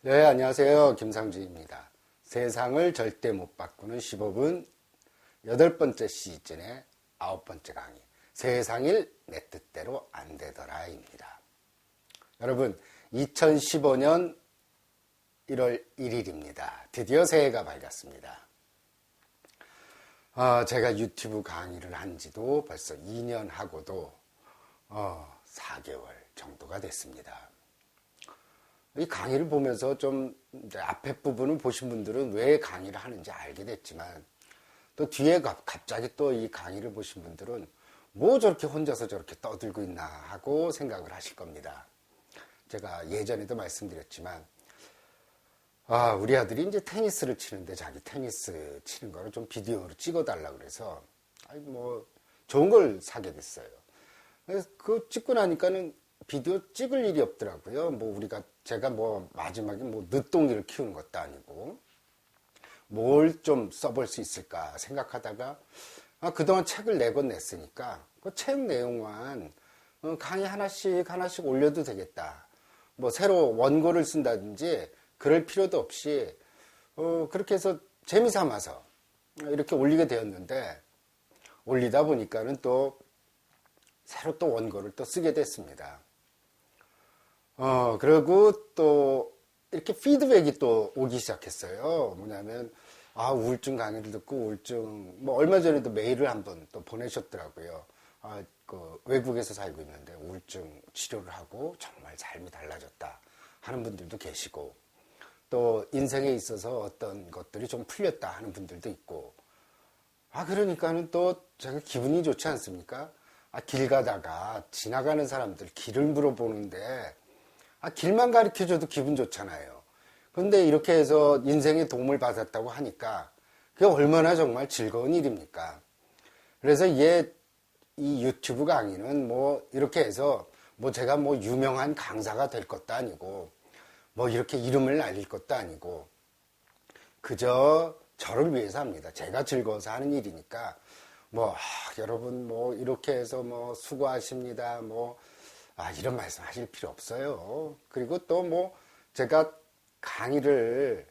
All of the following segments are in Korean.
네, 안녕하세요. 김상준입니다. 세상을 절대 못 바꾸는 15분 8번째 시즌의 9번째 강의. 세상일 내 뜻대로 안 되더라입니다. 여러분, 2015년 1월 1일입니다. 드디어 새해가 밝았습니다. 제가 유튜브 강의를 한 지도 벌써 2년 하고도 4개월 정도가 됐습니다. 이 강의를 보면서 좀 앞에 부분을 보신 분들은 왜 강의를 하는지 알게 됐지만 또 뒤에 갑자기 또 이 강의를 보신 분들은 뭐 저렇게 혼자서 저렇게 떠들고 있나 하고 생각을 하실 겁니다. 제가 예전에도 말씀드렸지만 우리 아들이 이제 테니스를 치는데 자기 테니스 치는 거를 좀 비디오로 찍어달라고 그래서 뭐 좋은 걸 사게 됐어요. 그래서 그거 찍고 나니까는 비디오 찍을 일이 없더라고요. 제가 마지막에 늦둥이를 키우는 것도 아니고 뭘 좀 써볼 수 있을까 생각하다가 그동안 책을 4권 냈으니까 그 책 내용만 강의 하나씩 올려도 되겠다. 새로 원고를 쓴다든지 그럴 필요도 없이 그렇게 해서 재미삼아서 이렇게 올리게 되었는데 올리다 보니까는 또 새로 또 원고를 또 쓰게 됐습니다. 그리고 또 이렇게 피드백이 또 오기 시작했어요. 뭐냐면 우울증 강의를 듣고 우울증 얼마 전에도 메일을 한번 또 보내셨더라고요. 외국에서 살고 있는데 우울증 치료를 하고 정말 삶이 달라졌다 하는 분들도 계시고 또 인생에 있어서 어떤 것들이 좀 풀렸다 하는 분들도 있고 그러니까는 또 제가 기분이 좋지 않습니까? 길 가다가 지나가는 사람들 길을 물어보는데 길만 가르쳐줘도 기분 좋잖아요. 그런데 이렇게 해서 인생에 도움을 받았다고 하니까 그게 얼마나 정말 즐거운 일입니까? 그래서 이 유튜브 강의는 이렇게 해서 제가 유명한 강사가 될 것도 아니고 이렇게 이름을 날릴 것도 아니고 그저 저를 위해서 합니다. 제가 즐거워서 하는 일이니까 여러분 이렇게 해서 수고하십니다. 이런 말씀 하실 필요 없어요. 그리고 또 제가 강의를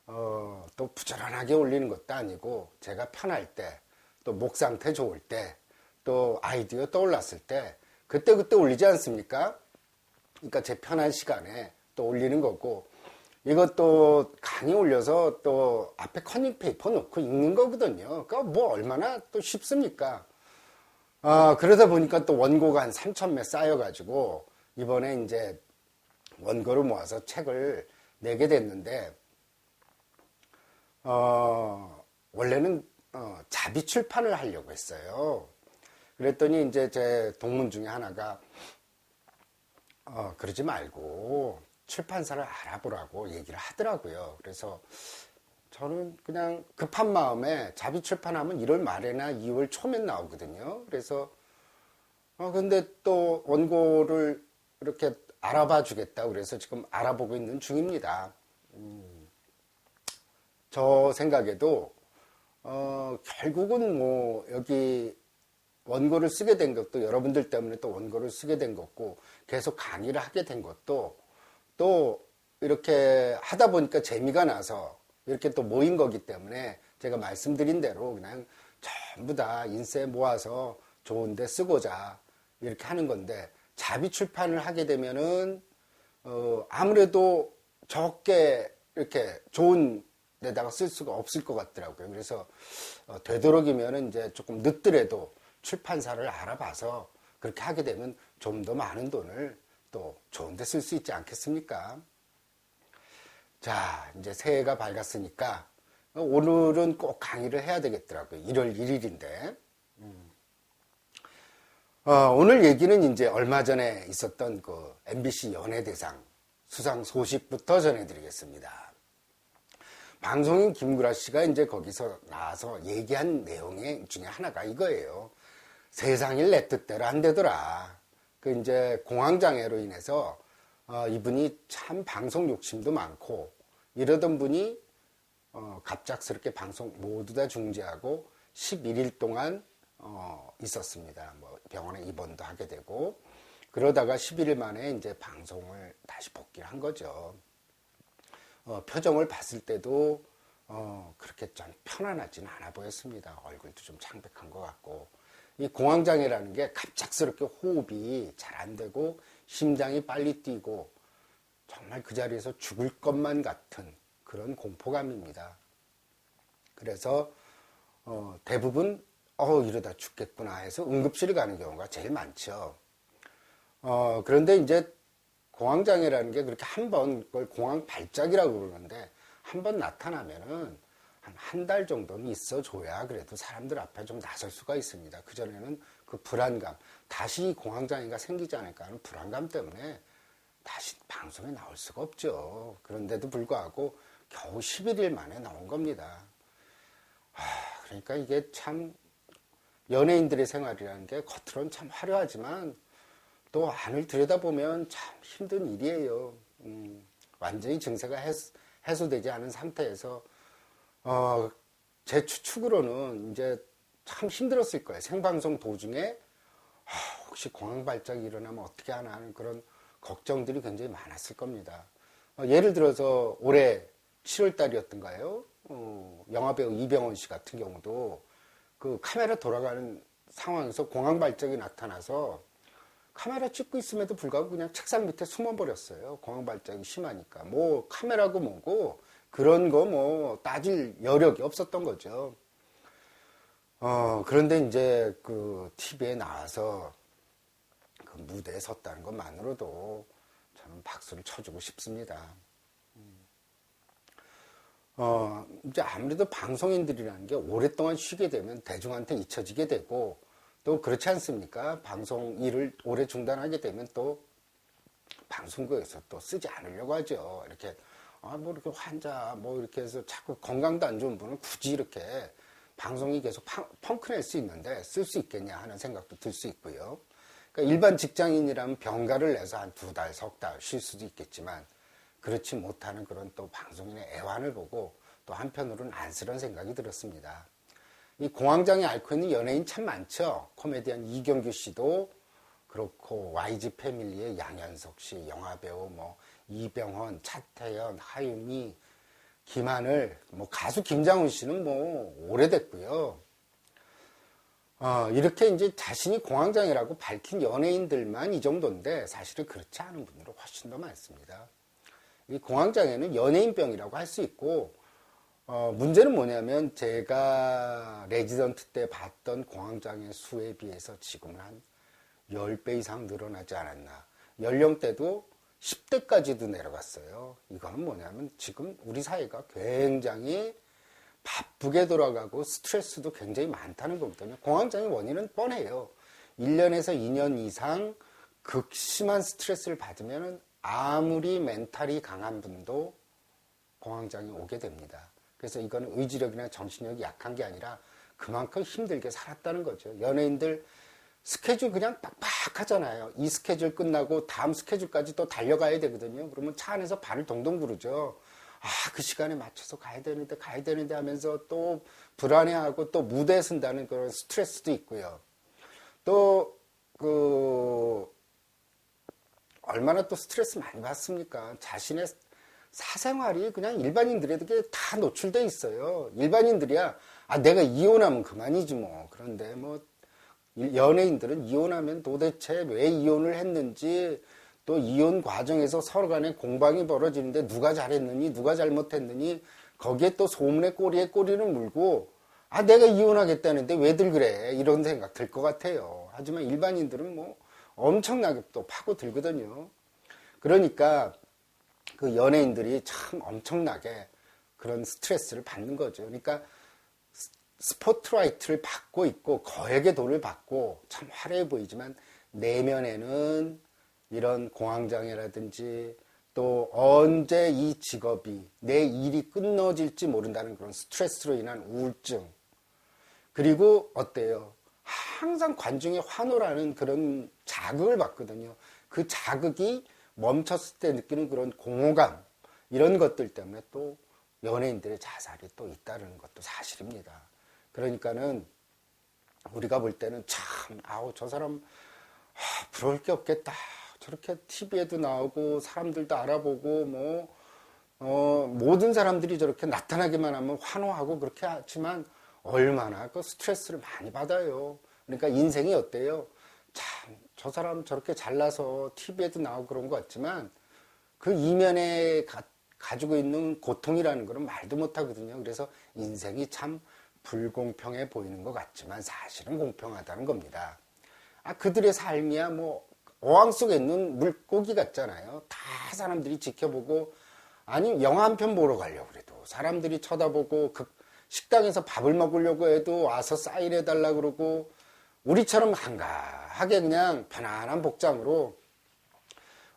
또 부지런하게 올리는 것도 아니고 제가 편할 때 또 목 상태 좋을 때 또 아이디어 떠올랐을 때 그때 올리지 않습니까? 그러니까 제 편한 시간에 또 올리는 거고 이것도 강의 올려서 또 앞에 커닝 페이퍼 놓고 읽는 거거든요. 그러니까 얼마나 또 쉽습니까? 그러다 보니까 또 원고가 한 3,000매 쌓여가지고 이번에 이제 원고를 모아서 책을 내게 됐는데 원래는 자비 출판을 하려고 했어요. 그랬더니 이제 제 동문 중에 하나가 그러지 말고 출판사를 알아보라고 얘기를 하더라고요. 그래서 저는 그냥 급한 마음에 자비 출판하면 1월 말에나 2월 초면 나오거든요. 그래서 근데 또 원고를 이렇게 알아봐 주겠다 그래서 지금 알아보고 있는 중입니다. 저 생각에도 결국은 여기 원고를 쓰게 된 것도 여러분들 때문에 또 원고를 쓰게 된 것고 계속 강의를 하게 된 것도 또 이렇게 하다 보니까 재미가 나서 이렇게 또 모인 거기 때문에 제가 말씀드린 대로 그냥 전부 다 인쇄 모아서 좋은 데 쓰고자 이렇게 하는 건데 자비 출판을 하게 되면은 아무래도 적게 이렇게 좋은 데다가 쓸 수가 없을 것 같더라고요. 그래서 되도록이면은 이제 조금 늦더라도 출판사를 알아봐서 그렇게 하게 되면 좀 더 많은 돈을 또 좋은 데 쓸 수 있지 않겠습니까? 자, 이제 새해가 밝았으니까 오늘은 꼭 강의를 해야 되겠더라고요. 1월 1일인데. 오늘 얘기는 이제 얼마 전에 있었던 그 MBC 연예대상 수상 소식부터 전해드리겠습니다. 방송인 김구라 씨가 이제 거기서 나와서 얘기한 내용 중에 하나가 이거예요. 세상일 내 뜻대로 안 되더라. 이제 공황장애로 인해서 이분이 참 방송 욕심도 많고 이러던 분이 갑작스럽게 방송 모두 다 중지하고 11일 동안 있었습니다. 병원에 입원도 하게 되고 그러다가 11일 만에 이제 방송을 다시 복귀를 한 거죠. 표정을 봤을 때도 그렇게 좀 편안하진 않아 보였습니다. 얼굴도 좀 창백한 것 같고. 이 공황장애라는 게 갑작스럽게 호흡이 잘 안 되고 심장이 빨리 뛰고 정말 그 자리에서 죽을 것만 같은 그런 공포감입니다. 그래서 대부분 이러다 죽겠구나 해서 응급실을 가는 경우가 제일 많죠. 그런데 이제 공황장애라는 게 그렇게 한 번, 그걸 공황발작이라고 그러는데 한 번 나타나면은 한 달 정도는 있어줘야 그래도 사람들 앞에 좀 나설 수가 있습니다. 그전에는 그 불안감, 다시 공황장애가 생기지 않을까 하는 불안감 때문에 다시 방송에 나올 수가 없죠. 그런데도 불구하고 겨우 11일 만에 나온 겁니다. 그러니까 이게 참 연예인들의 생활이라는 게 겉으로는 참 화려하지만 또 안을 들여다보면 참 힘든 일이에요. 완전히 증세가 해소되지 않은 상태에서 제 추측으로는 이제 참 힘들었을 거예요. 생방송 도중에 혹시 공황발작이 일어나면 어떻게 하나 하는 그런 걱정들이 굉장히 많았을 겁니다. 예를 들어서 올해 7월 달이었던가요? 영화배우 이병헌 씨 같은 경우도 그 카메라 돌아가는 상황에서 공황발작이 나타나서 카메라 찍고 있음에도 불구하고 그냥 책상 밑에 숨어버렸어요. 공황발작이 심하니까. 뭐 카메라고 뭐고 그런 거 뭐 따질 여력이 없었던 거죠. 그런데 이제 그 TV에 나와서 그 무대에 섰다는 것만으로도 저는 박수를 쳐주고 싶습니다. 이제 아무래도 방송인들이라는 게 오랫동안 쉬게 되면 대중한테 잊혀지게 되고 또 그렇지 않습니까? 방송 일을 오래 중단하게 되면 또 방송국에서 또 쓰지 않으려고 하죠. 이렇게 뭐 이렇게 환자 뭐 이렇게 해서 자꾸 건강도 안 좋은 분은 굳이 이렇게 방송이 계속 펑크낼 수 있는데 쓸 수 있겠냐 하는 생각도 들 수 있고요. 그러니까 일반 직장인이라면 병가를 내서 한 2달, 석 달 쉴 수도 있겠지만 그렇지 못하는 그런 또 방송인의 애환을 보고 또 한편으로는 안쓰러운 생각이 들었습니다. 이 공황장애 앓고 있는 연예인 참 많죠. 코미디언 이경규 씨도 그렇고 YG 패밀리의 양현석 씨, 영화배우 뭐 이병헌, 차태현, 하유미, 김하늘, 뭐 가수 김장훈 씨는 뭐 오래됐고요. 이렇게 이제 자신이 공황장애라고 밝힌 연예인들만 이 정도인데 사실은 그렇지 않은 분들은 훨씬 더 많습니다. 이 공황장애는 연예인병이라고 할 수 있고 문제는 뭐냐면 제가 레지던트 때 봤던 공황장애 수에 비해서 지금은 한 10배 이상 늘어나지 않았나. 연령대도 10대까지도 내려갔어요. 이거는 뭐냐면 지금 우리 사회가 굉장히 바쁘게 돌아가고 스트레스도 굉장히 많다는 거거든요. 공황장애 원인은 뻔해요. 1년에서 2년 이상 극심한 스트레스를 받으면 아무리 멘탈이 강한 분도 공황장애 오게 됩니다. 그래서 이거는 의지력이나 정신력이 약한 게 아니라 그만큼 힘들게 살았다는 거죠. 연예인들 스케줄 그냥 빡빡하잖아요. 이 스케줄 끝나고 다음 스케줄까지 또 달려가야 되거든요. 그러면 차 안에서 발을 동동 구르죠. 그 시간에 맞춰서 가야 되는데 하면서 또 불안해하고 또 무대에 쓴다는 그런 스트레스도 있고요. 또, 얼마나 또 스트레스 많이 받습니까? 자신의 사생활이 그냥 일반인들에게 다 노출돼 있어요. 일반인들이야, 내가 이혼하면 그만이지 뭐. 그런데 뭐, 연예인들은 이혼하면 도대체 왜 이혼을 했는지, 또 이혼 과정에서 서로 간에 공방이 벌어지는데 누가 잘했느니, 누가 잘못했느니, 거기에 또 소문의 꼬리에 꼬리를 물고, 내가 이혼하겠다는데 왜들 그래? 이런 생각 들 것 같아요. 하지만 일반인들은 뭐, 엄청나게 또 파고들거든요. 그러니까, 그 연예인들이 참 엄청나게 그런 스트레스를 받는 거죠. 그러니까 스포트라이트를 받고 있고 거액의 돈을 받고 참 화려해 보이지만 내면에는 이런 공황장애라든지 또 언제 이 직업이 내 일이 끊어질지 모른다는 그런 스트레스로 인한 우울증, 그리고 어때요? 항상 관중의 환호라는 그런 자극을 받거든요. 그 자극이 멈췄을 때 느끼는 그런 공허감, 이런 것들 때문에 또 연예인들의 자살이 또 잇따르는 것도 사실입니다. 그러니까는 우리가 볼 때는 참, 저 사람 부러울 게 없겠다. 저렇게 TV에도 나오고 사람들도 알아보고 뭐 모든 사람들이 저렇게 나타나기만 하면 환호하고 그렇게 하지만 얼마나 그 스트레스를 많이 받아요. 그러니까 인생이 어때요? 참, 저 사람 저렇게 잘나서 TV에도 나오고 그런 것 같지만 그 이면에 가지고 있는 고통이라는 거는 말도 못 하거든요. 그래서 인생이 참 불공평해 보이는 것 같지만 사실은 공평하다는 겁니다. 그들의 삶이야 뭐 어항 속에 있는 물고기 같잖아요. 다 사람들이 지켜보고 아니 영화 한 편 보러 가려고 그래도 사람들이 쳐다보고 그 식당에서 밥을 먹으려고 해도 와서 사인해 달라고 그러고 우리처럼 한가하게 그냥 편안한 복장으로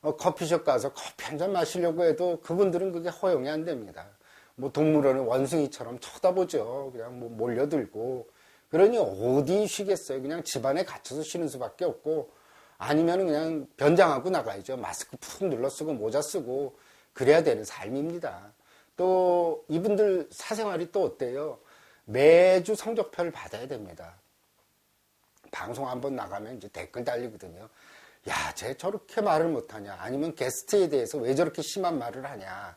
커피숍 가서 커피 한 잔 마시려고 해도 그분들은 그게 허용이 안 됩니다. 뭐 동물원은 원숭이처럼 쳐다보죠. 그냥 뭐 몰려들고. 그러니 어디 쉬겠어요. 그냥 집안에 갇혀서 쉬는 수밖에 없고 아니면 그냥 변장하고 나가야죠. 마스크 푹 눌러 쓰고 모자 쓰고 그래야 되는 삶입니다. 또 이분들 사생활이 또 어때요? 매주 성적표를 받아야 됩니다. 방송 한번 나가면 이제 댓글 달리거든요. 야, 쟤 저렇게 말을 못하냐? 아니면 게스트에 대해서 왜 저렇게 심한 말을 하냐?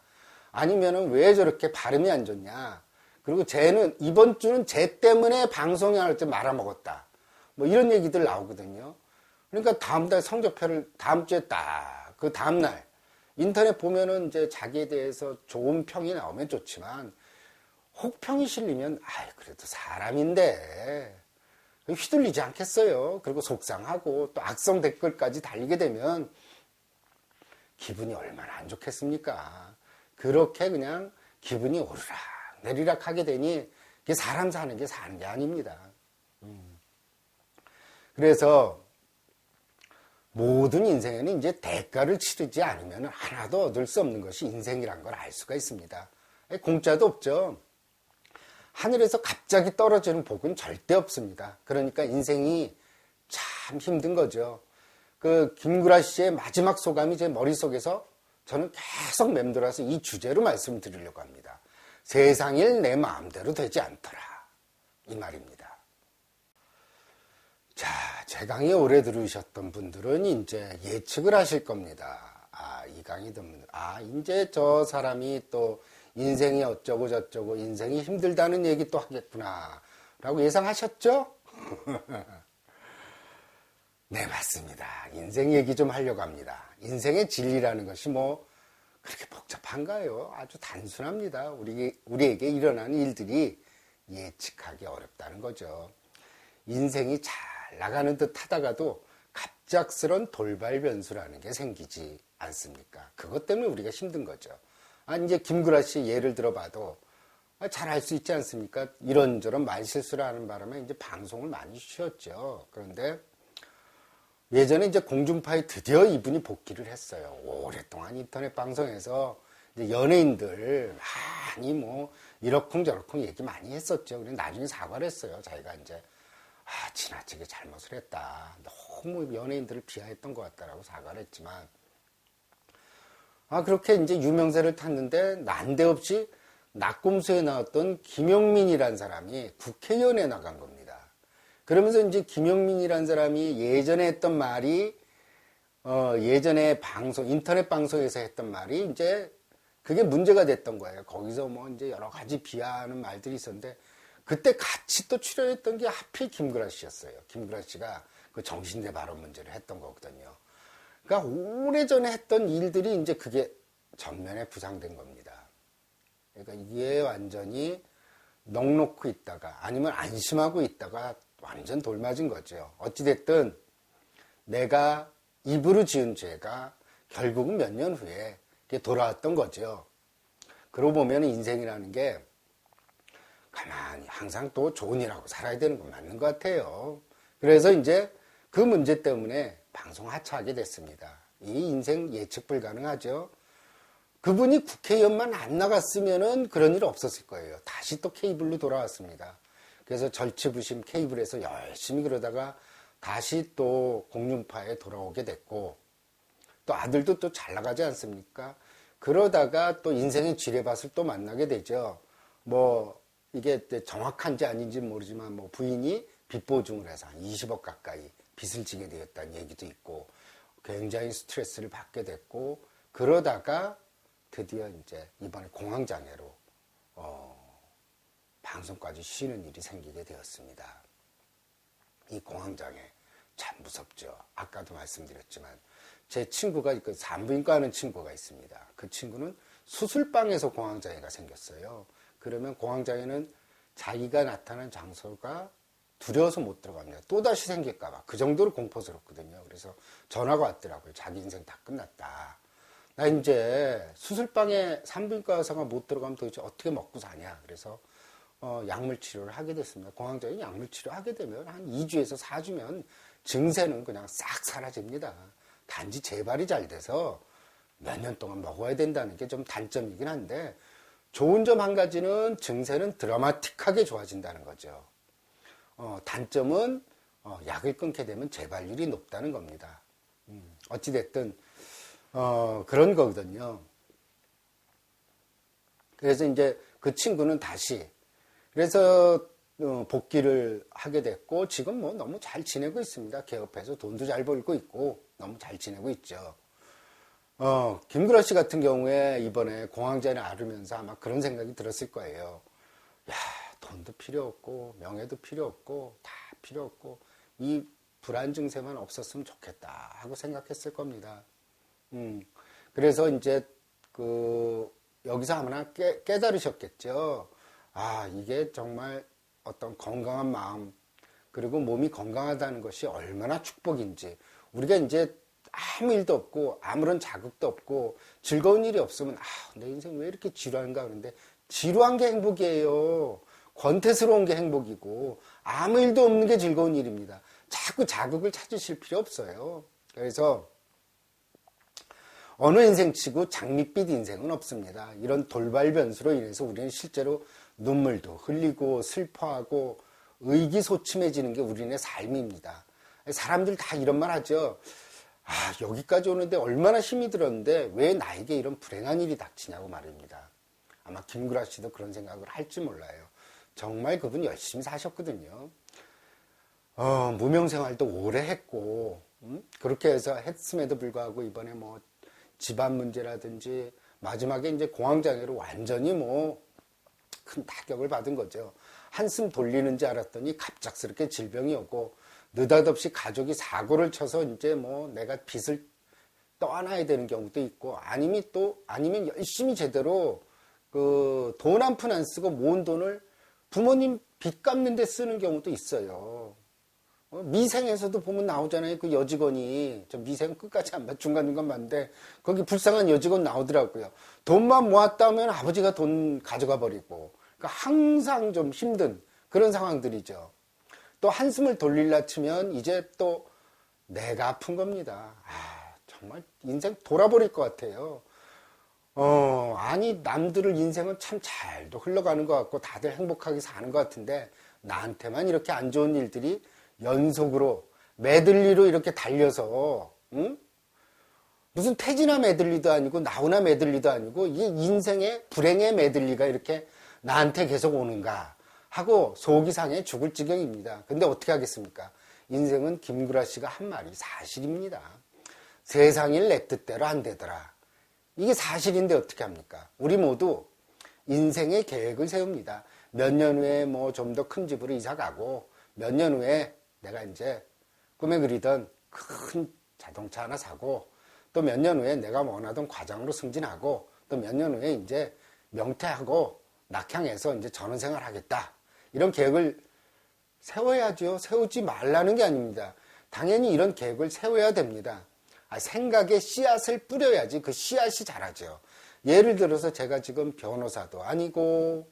아니면은 왜 저렇게 발음이 안 좋냐? 그리고 쟤는 이번 주는 쟤 때문에 방송에 할 때 말아먹었다. 뭐 이런 얘기들 나오거든요. 그러니까 다음 달 성적표를 다음 주에 딱 그 다음 날 인터넷 보면은 이제 자기에 대해서 좋은 평이 나오면 좋지만 혹평이 실리면 그래도 사람인데 휘둘리지 않겠어요. 그리고 속상하고 또 악성 댓글까지 달리게 되면 기분이 얼마나 안 좋겠습니까? 그렇게 그냥 기분이 오르락 내리락 하게 되니 그게 사람 사는 게 아닙니다. 그래서 모든 인생에는 이제 대가를 치르지 않으면 하나도 얻을 수 없는 것이 인생이란 걸 알 수가 있습니다. 공짜도 없죠. 하늘에서 갑자기 떨어지는 복은 절대 없습니다. 그러니까 인생이 참 힘든 거죠. 그 김구라 씨의 마지막 소감이 제 머릿속에서 저는 계속 맴돌아서 이 주제로 말씀드리려고 합니다. 세상일 내 마음대로 되지 않더라. 이 말입니다. 자, 제 강의 오래 들으셨던 분들은 이제 예측을 하실 겁니다. 이 강의 듣는, 이제 저 사람이 또 인생이 어쩌고 저쩌고 인생이 힘들다는 얘기 또 하겠구나 라고 예상하셨죠? 네, 맞습니다. 인생 얘기 좀 하려고 합니다. 인생의 진리라는 것이 뭐 그렇게 복잡한가요? 아주 단순합니다. 우리에게 일어나는 일들이 예측하기 어렵다는 거죠. 인생이 잘 나가는 듯 하다가도 갑작스런 돌발 변수라는 게 생기지 않습니까? 그것 때문에 우리가 힘든 거죠. 이제 김구라 씨 예를 들어봐도 잘 알 수 있지 않습니까? 이런저런 말실수를 하는 바람에 이제 방송을 많이 쉬었죠. 그런데 예전에 이제 공중파에 드디어 이분이 복귀를 했어요. 오랫동안 인터넷 방송에서 이제 연예인들 많이 뭐 이러쿵저러쿵 얘기 많이 했었죠. 그래서 나중에 사과를 했어요. 자기가 이제 지나치게 잘못을 했다. 너무 연예인들을 비하했던 것 같다라고 사과를 했지만 그렇게 이제 유명세를 탔는데 난데없이 낙곰수에 나왔던 김용민이란 사람이 국회의원에 나간 겁니다. 그러면서 이제 김용민이란 사람이 예전에 했던 말이 예전에 인터넷 방송에서 했던 말이 이제 그게 문제가 됐던 거예요. 거기서 뭐 이제 여러 가지 비하하는 말들이 있었는데 그때 같이 또 출연했던 게 하필 김구라 씨였어요. 김구라 씨가 그 정신대 발언 문제를 했던 거거든요. 그러니까 오래전에 했던 일들이 이제 그게 전면에 부상된 겁니다. 그러니까 이게 완전히 넋놓고 있다가 아니면 안심하고 있다가 완전 돌맞은 거죠. 어찌됐든 내가 입으로 지은 죄가 결국은 몇 년 후에 돌아왔던 거죠. 그러고 보면 인생이라는 게 가만히 항상 또 좋은 일하고 살아야 되는 건 맞는 것 같아요. 그래서 이제 그 문제 때문에 방송 하차하게 됐습니다. 이 인생 예측 불가능하죠. 그분이 국회의원만 안 나갔으면은 그런 일 없었을 거예요. 다시 또 케이블로 돌아왔습니다. 그래서 절치부심 케이블에서 열심히 그러다가 다시 또 공중파에 돌아오게 됐고 또 아들도 또 잘 나가지 않습니까? 그러다가 또 인생의 지뢰밭을 또 만나게 되죠. 뭐 이게 정확한지 아닌지 모르지만 뭐 부인이 빚 보증을 해서 한 20억 가까이 빚을 지게 되었다는 얘기도 있고 굉장히 스트레스를 받게 됐고 그러다가 드디어 이제 이번에 공황장애로 방송까지 쉬는 일이 생기게 되었습니다. 이 공황장애 참 무섭죠. 아까도 말씀드렸지만 제 친구가 그 산부인과 하는 친구가 있습니다. 그 친구는 수술방에서 공황장애가 생겼어요. 그러면 공황장애는 자기가 나타난 장소가 두려워서 못 들어갑니다. 또다시 생길까봐. 그 정도로 공포스럽거든요. 그래서 전화가 왔더라고요. 자기 인생 다 끝났다. 나 이제 수술방에 산부인과 의사가 못 들어가면 도대체 어떻게 먹고 사냐. 그래서 약물 치료를 하게 됐습니다. 공황장애 약물 치료하게 되면 한 2주에서 4주면 증세는 그냥 싹 사라집니다. 단지 재발이 잘 돼서 몇 년 동안 먹어야 된다는 게 좀 단점이긴 한데 좋은 점 한 가지는 증세는 드라마틱하게 좋아진다는 거죠. 단점은 약을 끊게 되면 재발률이 높다는 겁니다. 어찌됐든 그런 거거든요. 그래서 이제 그 친구는 다시 그래서 복귀를 하게 됐고 지금 뭐 너무 잘 지내고 있습니다. 개업해서 돈도 잘 벌고 있고 너무 잘 지내고 있죠. 김구라 씨 같은 경우에 이번에 공황장애를 앓으면서 아마 그런 생각이 들었을 거예요. 야, 돈도 필요 없고 명예도 필요 없고 다 필요 없고 이 불안 증세만 없었으면 좋겠다 하고 생각했을 겁니다. 그래서 이제 여기서 하나 깨달으셨겠죠. 아, 이게 정말 어떤 건강한 마음 그리고 몸이 건강하다는 것이 얼마나 축복인지. 우리가 이제 아무 일도 없고 아무런 자극도 없고 즐거운 일이 없으면 내 인생 왜 이렇게 지루한가 그러는데 지루한 게 행복이에요. 권태스러운 게 행복이고 아무 일도 없는 게 즐거운 일입니다. 자꾸 자극을 찾으실 필요 없어요. 그래서 어느 인생치고 장밋빛 인생은 없습니다. 이런 돌발 변수로 인해서 우리는 실제로 눈물도 흘리고 슬퍼하고 의기소침해지는 게 우리네 삶입니다. 사람들 다 이런 말 하죠. 여기까지 오는데 얼마나 힘이 들었는데 왜 나에게 이런 불행한 일이 닥치냐고 말입니다. 아마 김구라 씨도 그런 생각을 할지 몰라요. 정말 그분 열심히 사셨거든요. 무명생활도 오래 했고 그렇게 해서 했음에도 불구하고 이번에 뭐 집안 문제라든지 마지막에 이제 공황장애로 완전히 뭐 큰 타격을 받은 거죠. 한숨 돌리는 줄 알았더니 갑작스럽게 질병이 오고 느닷없이 가족이 사고를 쳐서 이제 뭐 내가 빚을 떠안아야 되는 경우도 있고 아니면 열심히 제대로 돈 한 푼 안 쓰고 모은 돈을 부모님 빚 갚는 데 쓰는 경우도 있어요. 미생에서도 보면 나오잖아요. 그 여직원이, 저 미생 끝까지 안 봐. 중간중간 봤는데, 거기 불쌍한 여직원 나오더라고요. 돈만 모았다 하면 아버지가 돈 가져가 버리고. 그러니까 항상 좀 힘든 그런 상황들이죠. 또 한숨을 돌릴라 치면 이제 또 내가 아픈 겁니다. 정말 인생 돌아버릴 것 같아요. 아니, 남들을 인생은 참 잘도 흘러가는 것 같고 다들 행복하게 사는 것 같은데 나한테만 이렇게 안 좋은 일들이 연속으로 메들리로 이렇게 달려서 무슨 태지나 메들리도 아니고 나훈아 메들리도 아니고 이게 인생의 불행의 메들리가 이렇게 나한테 계속 오는가 하고 속이 상해 죽을 지경입니다. 근데 어떻게 하겠습니까? 인생은 김구라 씨가 한 말이 사실입니다. 세상일 내 뜻대로 안 되더라. 이게 사실인데 어떻게 합니까? 우리 모두 인생의 계획을 세웁니다. 몇 년 후에 뭐 좀 더 큰 집으로 이사 가고 몇 년 후에 내가 이제 꿈에 그리던 큰 자동차 하나 사고 또 몇 년 후에 내가 원하던 과장으로 승진하고 또 몇 년 후에 이제 명퇴하고 낙향해서 이제 전원생활 하겠다. 이런 계획을 세워야죠. 세우지 말라는 게 아닙니다. 당연히 이런 계획을 세워야 됩니다. 생각에 씨앗을 뿌려야지 그 씨앗이 자라죠. 예를 들어서 제가 지금 변호사도 아니고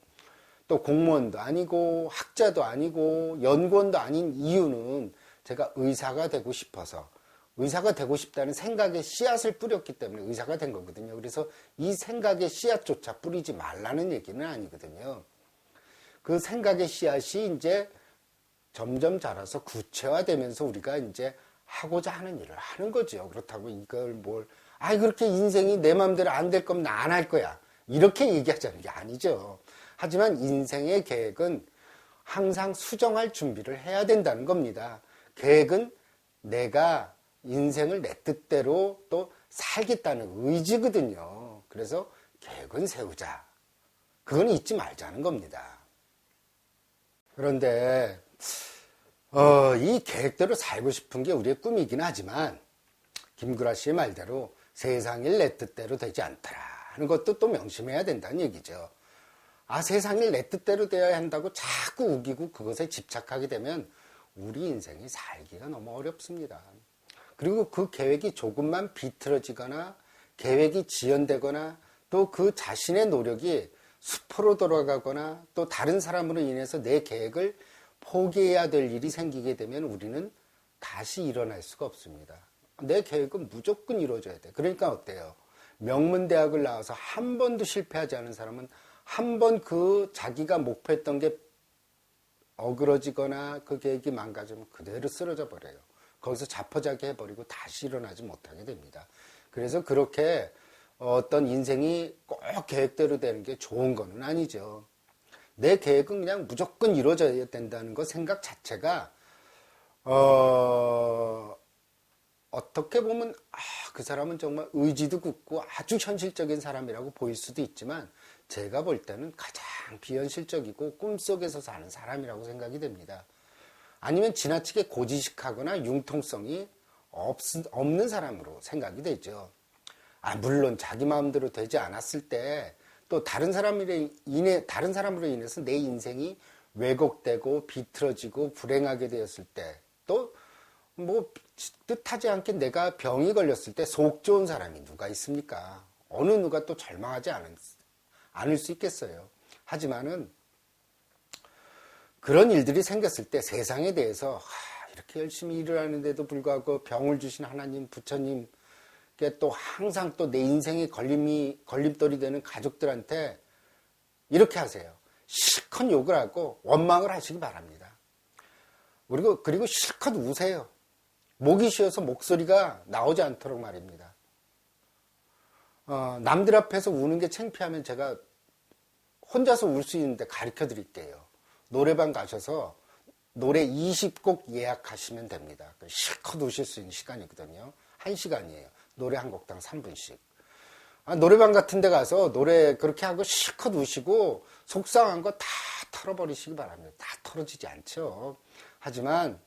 또 공무원도 아니고 학자도 아니고 연구원도 아닌 이유는 제가 의사가 되고 싶어서 의사가 되고 싶다는 생각에 씨앗을 뿌렸기 때문에 의사가 된 거거든요. 그래서 이 생각의 씨앗조차 뿌리지 말라는 얘기는 아니거든요. 그 생각의 씨앗이 이제 점점 자라서 구체화되면서 우리가 이제 하고자 하는 일을 하는 거죠. 그렇다고 이걸 그렇게 인생이 내 마음대로 안 될 거면 나 안 할 거야. 이렇게 얘기하자는 게 아니죠. 하지만 인생의 계획은 항상 수정할 준비를 해야 된다는 겁니다. 계획은 내가 인생을 내 뜻대로 또 살겠다는 의지거든요. 그래서 계획은 세우자. 그건 잊지 말자는 겁니다. 그런데 이 계획대로 살고 싶은 게 우리의 꿈이긴 하지만 김구라 씨의 말대로 세상일 내 뜻대로 되지 않더라 하는 것도 또 명심해야 된다는 얘기죠. 세상일 내 뜻대로 되어야 한다고 자꾸 우기고 그것에 집착하게 되면 우리 인생이 살기가 너무 어렵습니다. 그리고 그 계획이 조금만 비틀어지거나 계획이 지연되거나 또 그 자신의 노력이 수포로 돌아가거나 또 다른 사람으로 인해서 내 계획을 포기해야 될 일이 생기게 되면 우리는 다시 일어날 수가 없습니다. 내 계획은 무조건 이루어져야 돼. 그러니까 어때요? 명문대학을 나와서 한 번도 실패하지 않은 사람은 한 번 그 자기가 목표했던 게 어그러지거나 그 계획이 망가지면 그대로 쓰러져 버려요. 거기서 자포자기 해버리고 다시 일어나지 못하게 됩니다. 그래서 그렇게 어떤 인생이 꼭 계획대로 되는 게 좋은 거는 아니죠. 내 계획은 그냥 무조건 이루어져야 된다는 거 생각 자체가 어떻게 보면 그 사람은 정말 의지도 굳고 아주 현실적인 사람이라고 보일 수도 있지만 제가 볼 때는 가장 비현실적이고 꿈속에서 사는 사람이라고 생각이 됩니다. 아니면 지나치게 고지식하거나 융통성이 없는 사람으로 생각이 되죠. 물론 자기 마음대로 되지 않았을 때 또 다른 사람으로 인해서 내 인생이 왜곡되고 비틀어지고 불행하게 되었을 때 또 뭐 뜻하지 않게 내가 병이 걸렸을 때 속 좋은 사람이 누가 있습니까? 어느 누가 또 절망하지 않을 수 있겠어요. 하지만은 그런 일들이 생겼을 때 세상에 대해서 이렇게 열심히 일을 하는데도 불구하고 병을 주신 하나님, 부처님 또 항상 또 내 인생의 걸림돌이 되는 가족들한테 이렇게 하세요. 실컷 욕을 하고 원망을 하시기 바랍니다. 그리고 실컷 우세요. 목이 쉬어서 목소리가 나오지 않도록 말입니다. 남들 앞에서 우는 게 창피하면 제가 혼자서 울 수 있는데 가르쳐 드릴게요. 노래방 가셔서 노래 20곡 예약하시면 됩니다. 실컷 우실 수 있는 시간이거든요. 1시간이에요. 노래 한 곡당 3분씩. 노래방 같은 데 가서 노래 그렇게 하고 실컷 우시고 속상한 거 다 털어버리시기 바랍니다. 다 털어지지 않죠. 하지만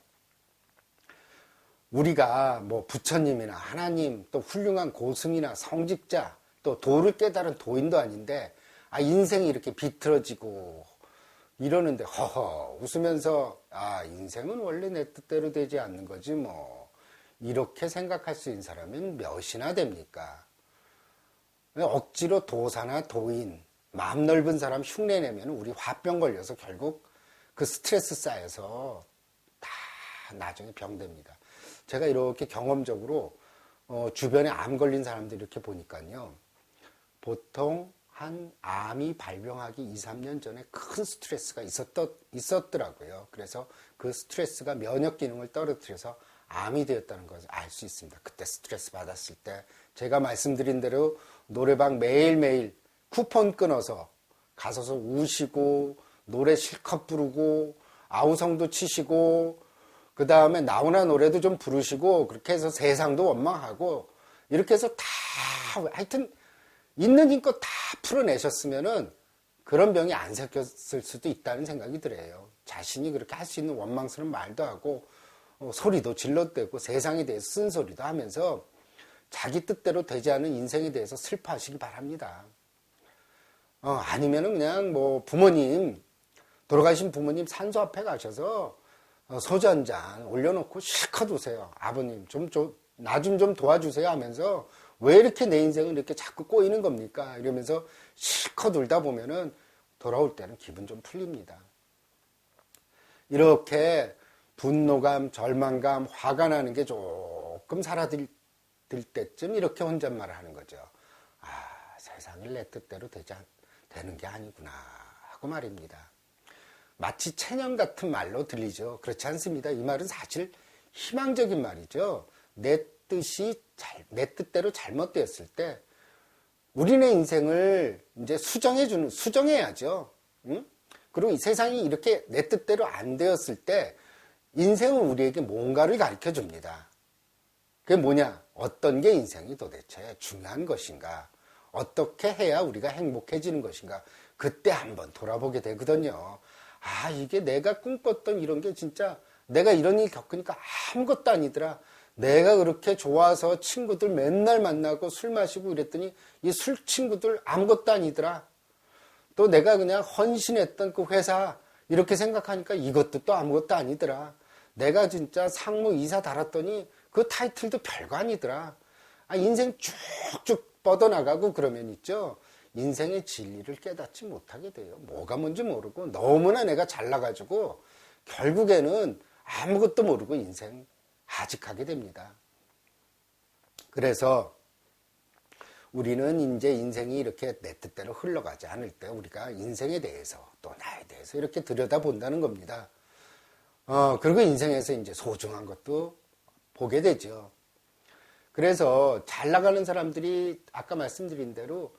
우리가 뭐 부처님이나 하나님 또 훌륭한 고승이나 성직자 또 도를 깨달은 도인도 아닌데 인생이 이렇게 비틀어지고 이러는데 허허 웃으면서 인생은 원래 내 뜻대로 되지 않는 거지 뭐 이렇게 생각할 수 있는 사람은 몇이나 됩니까? 억지로 도사나 도인 마음 넓은 사람 흉내내면 우리 화병 걸려서 결국 그 스트레스 쌓여서 다 나중에 병됩니다. 제가 이렇게 경험적으로 주변에 암 걸린 사람들 이렇게 보니까요. 보통 한 암이 발병하기 2, 3년 전에 큰 스트레스가 있었더라고요. 그래서 그 스트레스가 면역 기능을 떨어뜨려서 암이 되었다는 것을 알 수 있습니다. 그때 스트레스 받았을 때 제가 말씀드린 대로 노래방 매일매일 쿠폰 끊어서 가서서 우시고 노래 실컷 부르고 아우성도 치시고 그 다음에 나훈아 노래도 좀 부르시고 그렇게 해서 세상도 원망하고 이렇게 해서 다 하여튼 있는 힘껏 다 풀어내셨으면은 그런 병이 안 생겼을 수도 있다는 생각이 들어요. 자신이 그렇게 할 수 있는 원망스러운 말도 하고 소리도 질러대고 세상에 대해서 쓴소리도 하면서 자기 뜻대로 되지 않은 인생에 대해서 슬퍼하시기 바랍니다. 아니면은 그냥 뭐 돌아가신 부모님 산소 앞에 가셔서 소주 한 잔 올려놓고 실컷 우세요. 아버님 나 좀 도와주세요 하면서 왜 이렇게 내 인생은 이렇게 자꾸 꼬이는 겁니까? 이러면서 실컷 울다 보면은 돌아올 때는 기분 좀 풀립니다. 이렇게 분노감, 절망감, 화가 나는 게 조금 사라질 때쯤 이렇게 혼잣말을 하는 거죠. 세상을 내 뜻대로 되는 게 아니구나 하고 말입니다. 마치 체념 같은 말로 들리죠. 그렇지 않습니다. 이 말은 사실 희망적인 말이죠. 내 뜻대로 잘못되었을 때 우리네 인생을 이제 수정해야죠. 응? 그리고 이 세상이 이렇게 내 뜻대로 안 되었을 때 인생은 우리에게 뭔가를 가르쳐 줍니다. 그게 뭐냐? 어떤 게 인생이 도대체 중요한 것인가? 어떻게 해야 우리가 행복해지는 것인가? 그때 한번 돌아보게 되거든요. 아, 이게 내가 꿈꿨던 이런 게 진짜 내가 이런 일 겪으니까 아무것도 아니더라. 내가 그렇게 좋아서 친구들 맨날 만나고 술 마시고 이랬더니 이 술 친구들 아무것도 아니더라. 또 내가 그냥 헌신했던 그 회사 이렇게 생각하니까 이것도 또 아무것도 아니더라. 내가 진짜 상무이사 달았더니 그 타이틀도 별거 아니더라. 아, 인생 쭉쭉 뻗어나가고 그러면 있죠. 인생의 진리를 깨닫지 못하게 돼요. 뭐가 뭔지 모르고 너무나 내가 잘나가지고 결국에는 아무것도 모르고 인생 하직하게 됩니다. 그래서 우리는 이제 인생이 이렇게 내 뜻대로 흘러가지 않을 때 우리가 인생에 대해서 또 나에 대해서 이렇게 들여다본다는 겁니다. 그리고 인생에서 이제 소중한 것도 보게 되죠. 그래서 잘 나가는 사람들이 아까 말씀드린 대로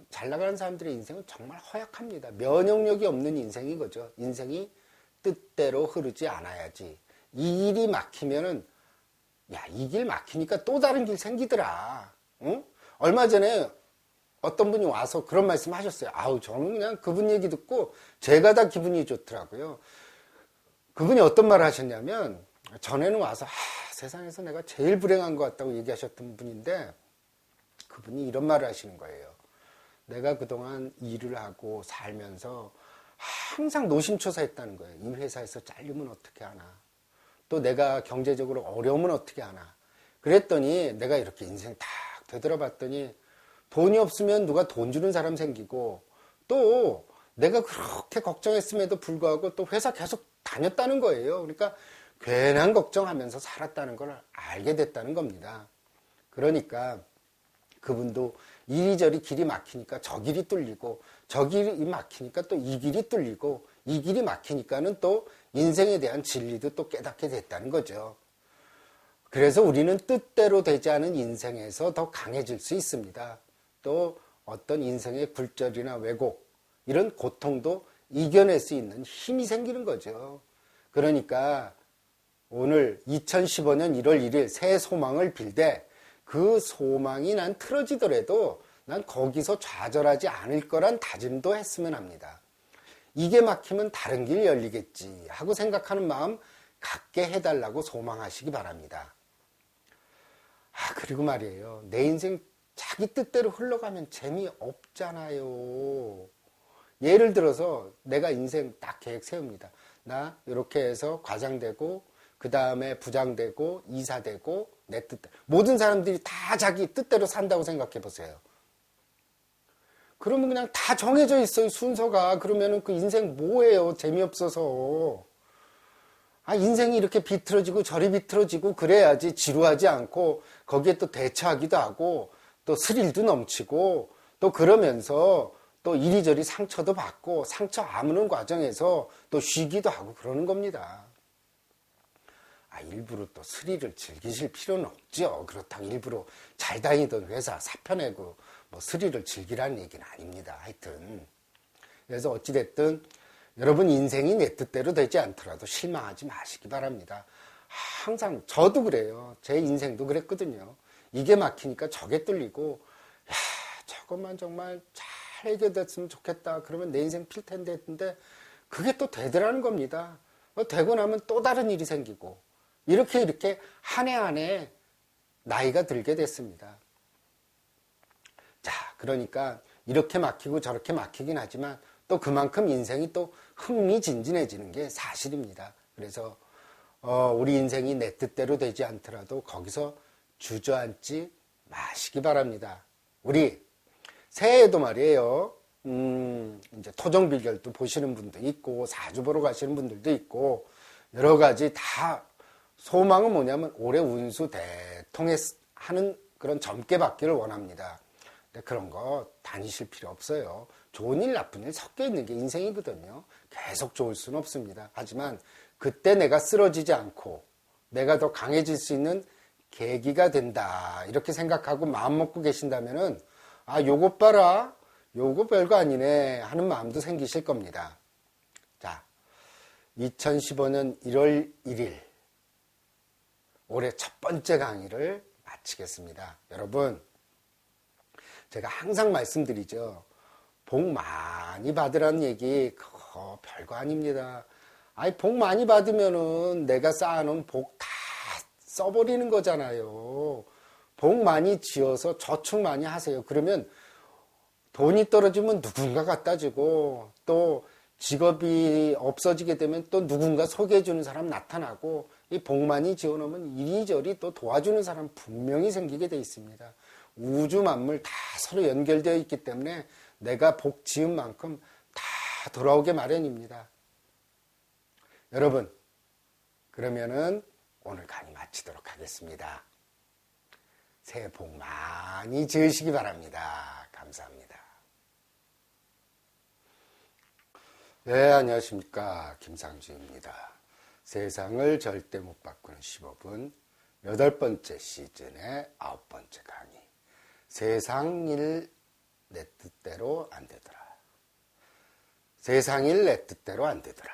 잘 나가는 사람들의 인생은 정말 허약합니다. 면역력이 없는 인생인 거죠. 인생이 뜻대로 흐르지 않아야지. 이 길이 막히면은, 야, 이 길 막히니까 또 다른 길 생기더라. 응? 얼마 전에 어떤 분이 와서 그런 말씀 하셨어요. 아우, 저는 그냥 그분 얘기 듣고 제가 다 기분이 좋더라고요. 그분이 어떤 말을 하셨냐면, 전에는 와서, 세상에서 내가 제일 불행한 것 같다고 얘기하셨던 분인데, 그분이 이런 말을 하시는 거예요. 내가 그동안 일을 하고 살면서 항상 노심초사했다는 거예요. 이 회사에서 잘리면 어떻게 하나. 또 내가 경제적으로 어려우면 어떻게 하나. 그랬더니 내가 이렇게 인생 딱 되돌아봤더니 돈이 없으면 누가 돈 주는 사람 생기고 또 내가 그렇게 걱정했음에도 불구하고 또 회사 계속 다녔다는 거예요. 그러니까 괜한 걱정하면서 살았다는 걸 알게 됐다는 겁니다. 그러니까 그분도 이리저리 길이 막히니까 저 길이 뚫리고 저 길이 막히니까 또 이 길이 뚫리고 이 길이 막히니까는 또 인생에 대한 진리도 또 깨닫게 됐다는 거죠. 그래서 우리는 뜻대로 되지 않은 인생에서 더 강해질 수 있습니다. 또 어떤 인생의 굴절이나 왜곡 이런 고통도 이겨낼 수 있는 힘이 생기는 거죠. 그러니까 오늘 2015년 1월 1일 새 소망을 빌되 그 소망이 난 틀어지더라도 난 거기서 좌절하지 않을 거란 다짐도 했으면 합니다. 이게 막히면 다른 길 열리겠지 하고 생각하는 마음 갖게 해달라고 소망하시기 바랍니다. 그리고 말이에요. 내 인생 자기 뜻대로 흘러가면 재미없잖아요. 예를 들어서 내가 인생 딱 계획 세웁니다. 나 이렇게 해서 과장되고 그 다음에 부장되고 이사되고 내 뜻대로. 모든 사람들이 다 자기 뜻대로 산다고 생각해 보세요. 그러면 그냥 다 정해져 있어요, 순서가. 그러면은 그 인생 뭐예요? 재미없어서. 인생이 이렇게 비틀어지고 저리 비틀어지고 그래야지 지루하지 않고 거기에 또 대처하기도 하고 또 스릴도 넘치고 또 그러면서 또 이리저리 상처도 받고 상처 아무는 과정에서 또 쉬기도 하고 그러는 겁니다. 일부러 또 스릴을 즐기실 필요는 없죠. 그렇다고 일부러 잘 다니던 회사 사표내고 뭐 스릴을 즐기라는 얘기는 아닙니다. 하여튼. 그래서 어찌됐든 여러분 인생이 내 뜻대로 되지 않더라도 실망하지 마시기 바랍니다. 항상 저도 그래요. 제 인생도 그랬거든요. 이게 막히니까 저게 뚫리고 야, 저것만 정말 잘 해결됐으면 좋겠다. 그러면 내 인생 필 텐데 했는데 그게 또 되더라는 겁니다. 되고 나면 또 다른 일이 생기고 이렇게 한 해 한 해 나이가 들게 됐습니다. 자, 그러니까 이렇게 막히고 저렇게 막히긴 하지만 또 그만큼 인생이 또 흥미진진해지는 게 사실입니다. 그래서 우리 인생이 내 뜻대로 되지 않더라도 거기서 주저앉지 마시기 바랍니다. 우리 새해에도 말이에요. 이제 토정비결도 보시는 분도 있고 사주 보러 가시는 분들도 있고 여러 가지 다 소망은 뭐냐면 올해 운수 대통하는 그런 젊게 받기를 원합니다. 근데 그런 거 다니실 필요 없어요. 좋은 일 나쁜 일 섞여 있는 게 인생이거든요. 계속 좋을 수는 없습니다. 하지만 그때 내가 쓰러지지 않고 내가 더 강해질 수 있는 계기가 된다 이렇게 생각하고 마음 먹고 계신다면은 요것 봐라 요거 별거 아니네 하는 마음도 생기실 겁니다. 자, 2015년 1월 1일 올해 첫 번째 강의를 마치겠습니다. 여러분 제가 항상 말씀드리죠. 복 많이 받으라는 얘기 그거 별거 아닙니다. 아니 복 많이 받으면은 내가 쌓아놓은 복 다 써버리는 거잖아요. 복 많이 지어서 저축 많이 하세요. 그러면 돈이 떨어지면 누군가 갖다 주고 또 직업이 없어지게 되면 또 누군가 소개해주는 사람 나타나고 이 복 많이 지어놓으면 이리저리 또 도와주는 사람 분명히 생기게 돼 있습니다. 우주 만물 다 서로 연결되어 있기 때문에 내가 복 지은 만큼 다 돌아오게 마련입니다. 여러분, 그러면은 오늘 강의 마치도록 하겠습니다. 새해 복 많이 지으시기 바랍니다. 감사합니다. 네, 안녕하십니까. 김상주입니다. 세상을 절대 못 바꾸는 15분 8번째 시즌의 9번째 강의. 세상 일 내 뜻대로 안 되더라. 세상 일 내 뜻대로 안 되더라.